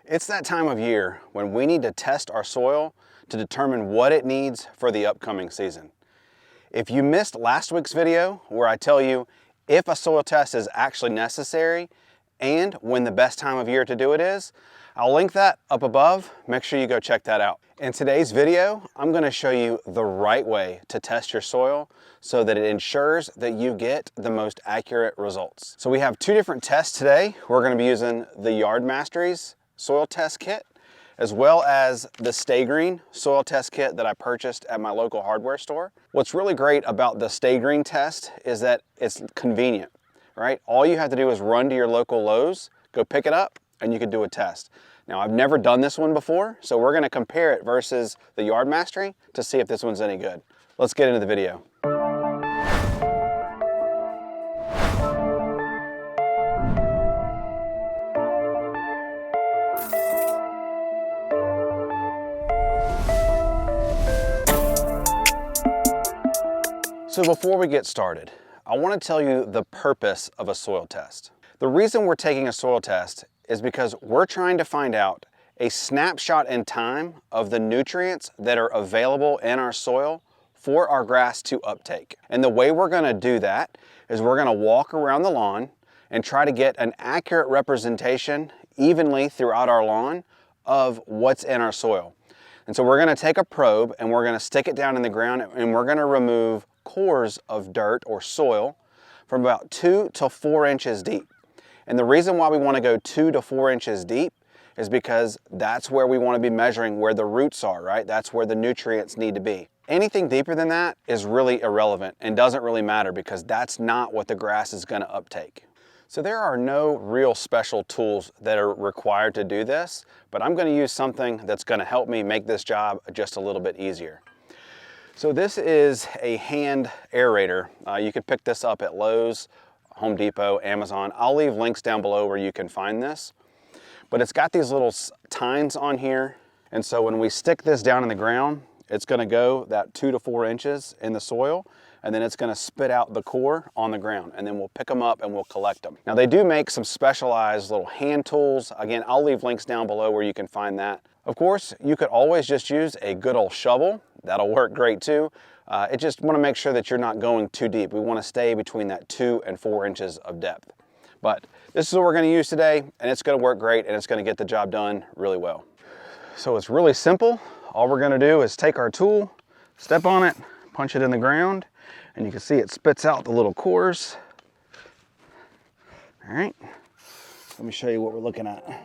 It's that time of year when we need to test our soil to determine what it needs for the upcoming season. If you missed last week's video where I tell you if a soil test is actually necessary and when the best time of year to do it is, I'll link that up above. Make sure you go check that out. In today's video, I'm going to show you the right way to test your soil so that it ensures that you get the most accurate results. So we have two different tests today. We're going to be using the Yard Masteries soil test kit, as well as the Stay Green soil test kit that I purchased at my local hardware store. What's really great about the Stay Green test is that it's convenient, right? All you have to do is run to your local Lowe's, go pick it up, and you can do a test. Now, I've never done this one before, so we're gonna compare it versus the Yard Mastery to see if this one's any good. Let's get into the video. So before we get started, I want to tell you the purpose of a soil test. The reason we're taking a soil test is because we're trying to find out a snapshot in time of the nutrients that are available in our soil for our grass to uptake. And the way we're going to do that is we're going to walk around the lawn and try to get an accurate representation evenly throughout our lawn of what's in our soil. And so we're going to take a probe and we're going to stick it down in the ground and we're going to remove cores of dirt or soil from about 2 to 4 inches deep. And the reason why we want to go 2 to 4 inches deep is because that's where we want to be measuring where the roots are, right? That's where the nutrients need to be. Anything deeper than that is really irrelevant and doesn't really matter because that's not what the grass is going to uptake. So there are no real special tools that are required to do this, but I'm going to use something that's going to help me make this job just a little bit easier. So this is a hand aerator. You could pick this up at Lowe's, Home Depot, Amazon. I'll leave links down below where you can find this. But it's got these little tines on here. And so when we stick this down in the ground, it's gonna go that 2 to 4 inches in the soil, and then it's gonna spit out the core on the ground. And then we'll pick them up and we'll collect them. Now they do make some specialized little hand tools. Again, I'll leave links down below where you can find that. Of course, you could always just use a good old shovel. That'll work great too. It just want to make sure that you're not going too deep. We want to stay between that 2 and 4 inches of depth. But this is what we're going to use today, and it's going to work great, and it's going to get the job done really well. So it's really simple. All we're going to do is take our tool, step on it, punch it in the ground, and you can see it spits out the little cores. All right, let me show you what we're looking at.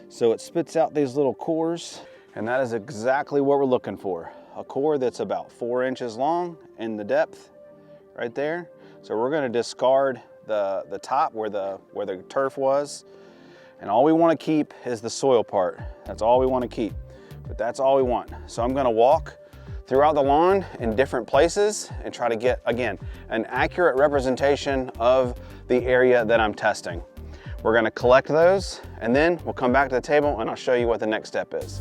So it spits out these little cores, and that is exactly what we're looking for. A core that's about 4 inches long in the depth, right there. So we're going to discard the top where the turf was, and all we want to keep is the soil part. That's all we want to keep, but that's all we want. So I'm going to walk throughout the lawn in different places and try to get, again, an accurate representation of the area that I'm testing. We're going to collect those, and then we'll come back to the table and I'll show you what the next step is.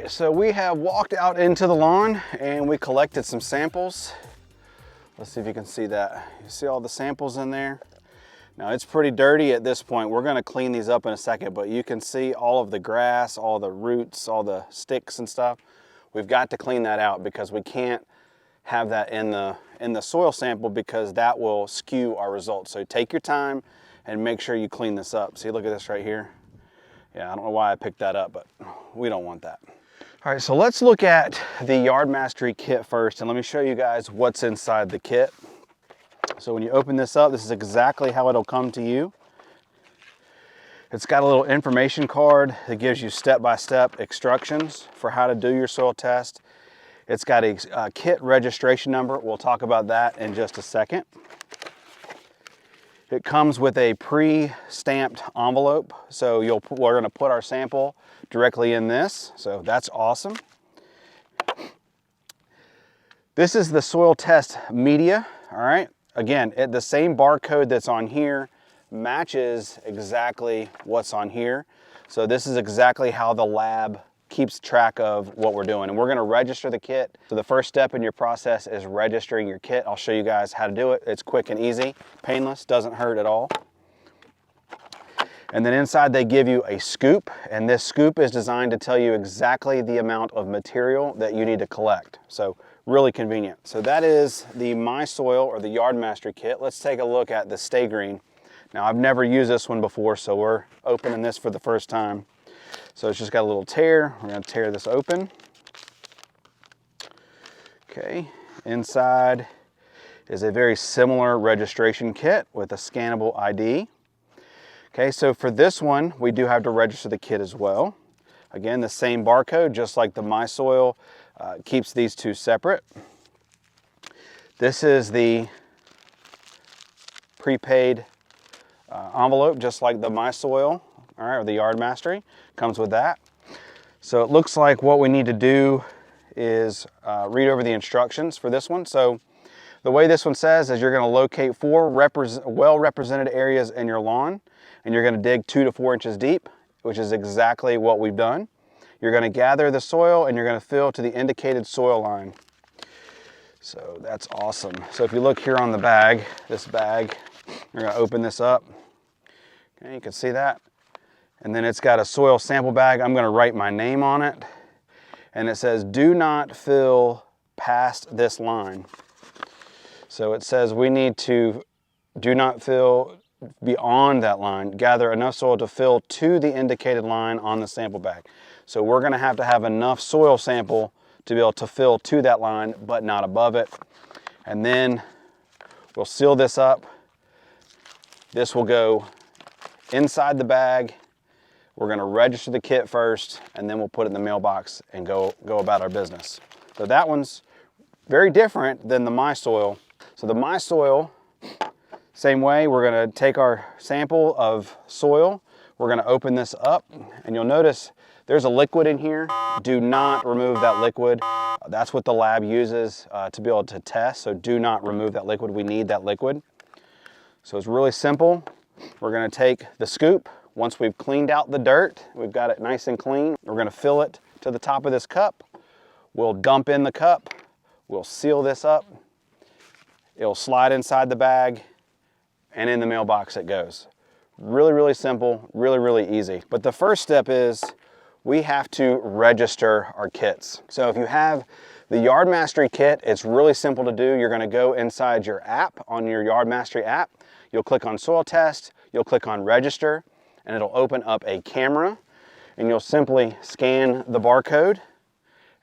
So we have walked out into the lawn and we collected some samples. Let's see if you can see that. You see all the samples in there? Now it's pretty dirty at this point. We're gonna clean these up in a second, but you can see all of the grass, all the roots, all the sticks and stuff. We've got to clean that out because we can't have that in the soil sample because that will skew our results. So take your time and make sure you clean this up. See, look at this right here. Yeah, I don't know why I picked that up, but we don't want that. All right, so let's look at the Yard Mastery kit first, and let me show you guys what's inside the kit. So when you open this up, this is exactly how it'll come to you. It's got a little information card that gives you step-by-step instructions for how to do your soil test. It's got a kit registration number. We'll talk about that in just a second. It comes with a pre-stamped envelope, so we're going to put our sample directly in this, so that's awesome. This is the soil test media, all right? Again, the same barcode that's on here matches exactly what's on here. So this is exactly how the lab keeps track of what we're doing. And we're gonna register the kit. So the first step in your process is registering your kit. I'll show you guys how to do it. It's quick and easy, painless, doesn't hurt at all. And then inside they give you a scoop, and this scoop is designed to tell you exactly the amount of material that you need to collect. So really convenient. So that is the My Soil or the Yard Mastery kit. Let's take a look at the Stay Green. Now I've never used this one before, so we're opening this for the first time. So it's just got a little tear. We're gonna tear this open. Okay, inside is a very similar registration kit with a scannable ID. Okay, so for this one, we do have to register the kit as well. Again, the same barcode, just like the My Soil, keeps these two separate. This is the prepaid envelope, just like the My Soil, all right, or the Yard Mastery, comes with that. So it looks like what we need to do is read over the instructions for this one. So the way this one says is you're gonna locate 4 well-represented areas in your lawn, and you're gonna dig 2 to 4 inches deep, which is exactly what we've done. You're gonna gather the soil and you're gonna fill to the indicated soil line. So that's awesome. So if you look here on the bag, this bag, you're gonna open this up. Okay, you can see that. And then it's got a soil sample bag. I'm gonna write my name on it. And it says, do not fill past this line. So it says we need to do not fill beyond that line, gather enough soil to fill to the indicated line on the sample bag. So we're gonna have to have enough soil sample to be able to fill to that line, but not above it. And then we'll seal this up. This will go inside the bag. We're gonna register the kit first, and then we'll put it in the mailbox and go about our business. So that one's very different than the My Soil. So the My Soil, same way, we're gonna take our sample of soil, we're gonna open this up, and you'll notice there's a liquid in here. Do not remove that liquid. That's what the lab uses to be able to test, so do not remove that liquid. We need that liquid. So it's really simple. We're gonna take the scoop. Once we've cleaned out the dirt, we've got it nice and clean, we're gonna fill it to the top of this cup. We'll dump in the cup. We'll seal this up. It'll slide inside the bag, and in the mailbox it goes. Really, really simple, really, really easy. But the first step is we have to register our kits. So if you have the Yard Mastery kit, it's really simple to do. You're gonna go inside your app, on your Yard Mastery app. You'll click on Soil Test, you'll click on Register, and it'll open up a camera, and you'll simply scan the barcode,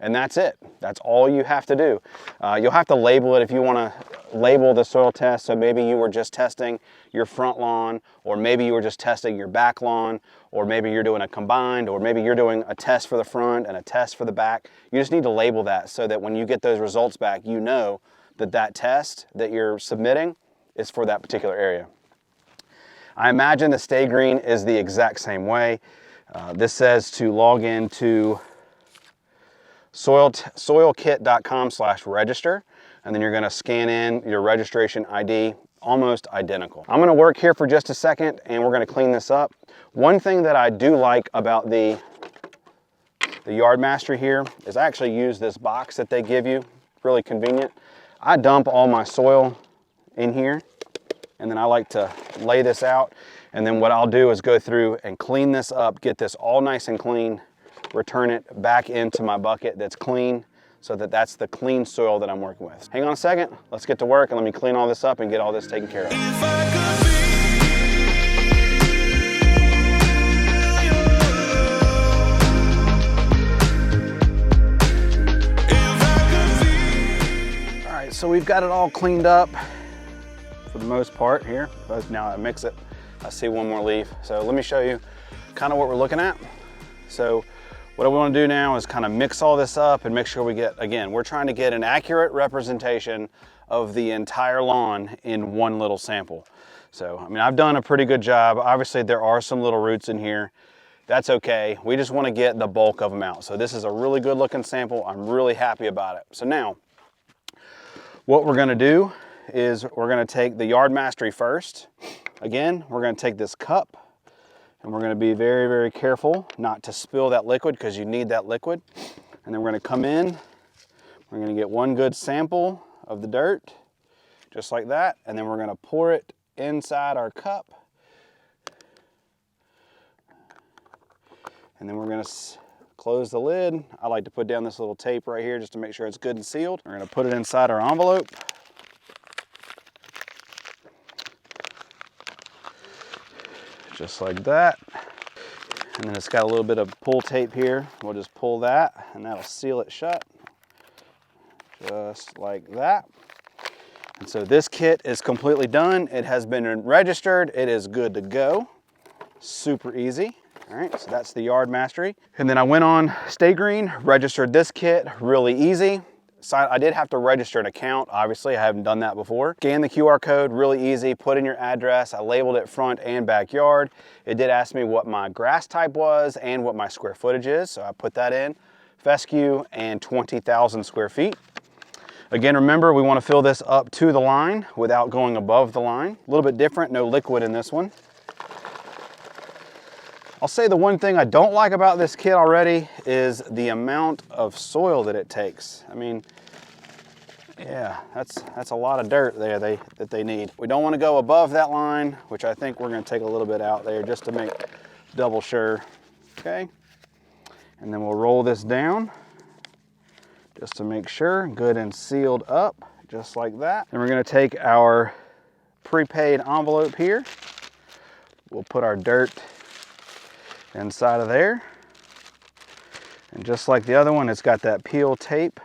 and that's it. That's all you have to do. You'll have to label it if you wanna label the soil test. So maybe you were just testing your front lawn, or maybe you were just testing your back lawn, or maybe you're doing a combined, or maybe you're doing a test for the front and a test for the back. You just need to label that so that when you get those results back, you know that that test that you're submitting is for that particular area. I imagine the Stay Green is the exact same way. This says to log into soilkit.com/register, and then you're gonna scan in your registration ID, almost identical. I'm gonna work here for just a second, and we're gonna clean this up. One thing that I do like about the Yard Mastery here is I actually use this box that they give you, really convenient. I dump all my soil in here, and then I like to lay this out, and then what I'll do is go through and clean this up, get this all nice and clean, return it back into my bucket that's clean, so that that's the clean soil that I'm working with. Hang on a second, let's get to work and let me clean all this up and get all this taken care of. All right, so we've got it all cleaned up for the most part here. But now I mix it, I see one more leaf. So let me show you kind of what we're looking at. So what I want to do now is kind of mix all this up and make sure we get, again, we're trying to get an accurate representation of the entire lawn in one little sample. So, I mean, I've done a pretty good job. Obviously, there are some little roots in here. That's okay. We just want to get the bulk of them out. So this is a really good looking sample. I'm really happy about it. So now, what we're going to do is we're going to take the Yard Mastery first. Again, we're going to take this cup and we're going to be very, very careful not to spill that liquid because you need that liquid. And then we're going to come in. We're going to get one good sample of the dirt, just like that. And then we're going to pour it inside our cup. And then we're going to close the lid. I like to put down this little tape right here just to make sure it's good and sealed. We're going to put it inside our envelope. Just like that. And then it's got a little bit of pull tape here. We'll just pull that and that'll seal it shut. Just like that. And so this kit is completely done. It has been registered. It is good to go. Super easy. All right, so that's the Yard Mastery. And then I went on Stay Green, registered this kit, really easy. So I did have to register an account, obviously, I haven't done that before. Scan the QR code, really easy, put in your address. I labeled it front and backyard. It did ask me what my grass type was and what my square footage is, so I put that in. Fescue and 20,000 square feet. Again, remember, we want to fill this up to the line without going above the line. A little bit different, no liquid in this one. I'll say the one thing I don't like about this kit already is the amount of soil that it takes. I mean, yeah, that's a lot of dirt there that they need. We don't want to go above that line, which I think we're going to take a little bit out there just to make double sure. Okay, and then we'll roll this down just to make sure, good and sealed up, just like that. And we're going to take our prepaid envelope here. We'll put our dirt inside of there. And just like the other one, it's got that peel tape.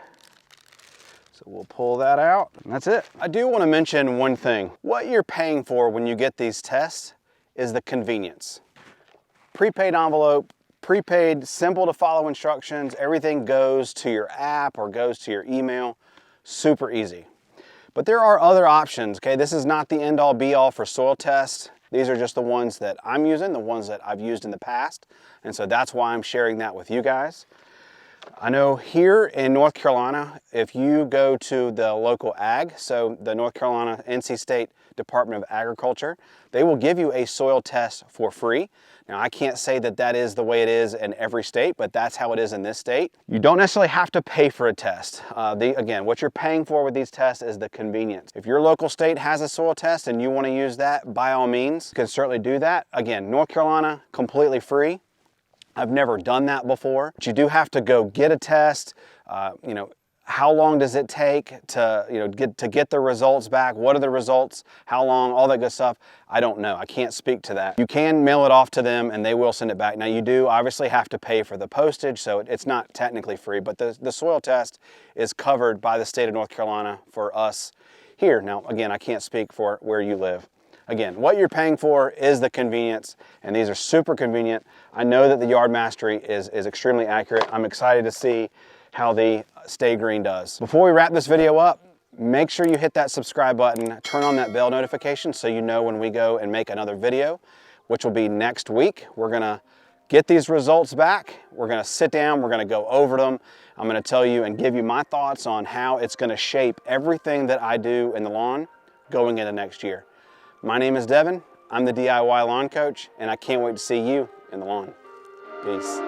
So we'll pull that out, and that's it. I do want to mention one thing. What you're paying for when you get these tests is the convenience. Prepaid envelope, prepaid, simple to follow instructions. Everything goes to your app or goes to your email. Super easy. But there are other options, okay? This is not the end all be all for soil tests. These are just the ones that I'm using, the ones that I've used in the past. And so that's why I'm sharing that with you guys. I know here in North Carolina, if you go to the local ag, so the North Carolina NC State Department of Agriculture, they will give you a soil test for free. Now, I can't say that that is the way it is in every state, but that's how it is in this state. You don't necessarily have to pay for a test. Again, what you're paying for with these tests is the convenience. If your local state has a soil test and you want to use that, by all means, you can certainly do that. Again, North Carolina, completely free. I've never done that before, but you do have to go get a test. You know, how long does it take to get the results back? What are the results? How long? All that good stuff. I don't know. I can't speak to that. You can mail it off to them and they will send it back. Now you do obviously have to pay for the postage, so it's not technically free, but the soil test is covered by the state of North Carolina for us here. Now, again, I can't speak for where you live. Again, what you're paying for is the convenience, and these are super convenient. I know that the Yard Mastery is extremely accurate. I'm excited to see how the Stay Green does. Before we wrap this video up, make sure you hit that subscribe button, turn on that bell notification so you know when we go and make another video, which will be next week. We're gonna get these results back. We're gonna sit down, we're gonna go over them. I'm gonna tell you and give you my thoughts on how it's gonna shape everything that I do in the lawn going into next year. My name is Devin, I'm the DIY Lawn Coach, and I can't wait to see you in the lawn. Peace.